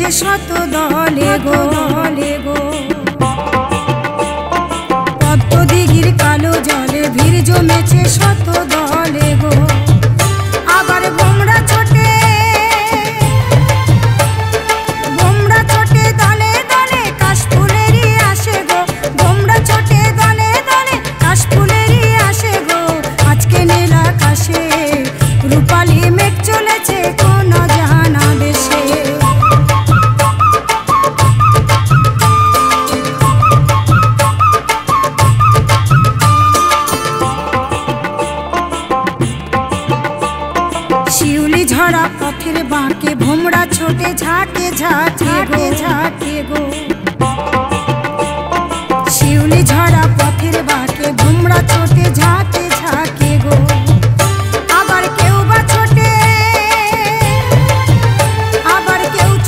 জমেছে শত দলে গো দলে গো। পদ্ম দিঘির কালো জলে ভিড় জমেছে শত দলে গো। আবার ভোমরা ছোটে দলে দলে কাশফুলেরই আসে গো। ভোমরা ছোটে দলে দলে কাশফুলেরই আসে গো। আজকে নীল আকাশে রূপালী মেঘ চলেছে কোন জাহানা দেশে। শিউলি ঝরা পথের বাঁকে ভোমরা ছোটে ঝাঁকে ঝাঁকে ঝাঁকে গো। শিউলি ঝরা পথের বাঁকে ভোমরা ছোটে ঝাঁকে ঝাঁকে গো। আবার কেউ বা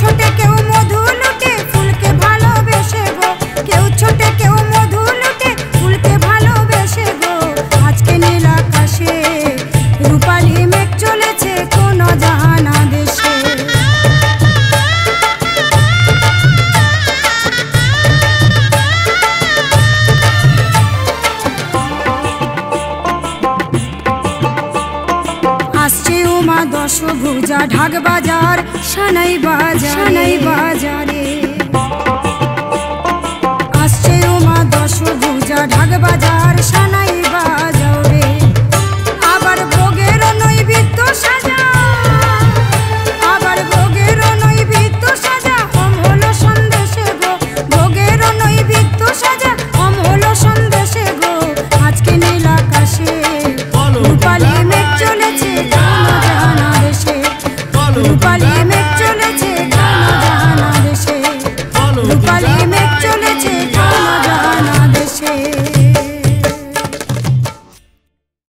ছোটে কেউ মধু লুটে ফুলকে ভালোবেসে গো। কেউ ছোটে কেউ মধু লুটে ফুলকে ভালোবেসে গো। আজকে নীল আকাশে রূপালী মেঘ চলেছে কোন জাহানা দেশে। আসছে উমা দশভুজা ঢাক বাজার সানাই বাজারে।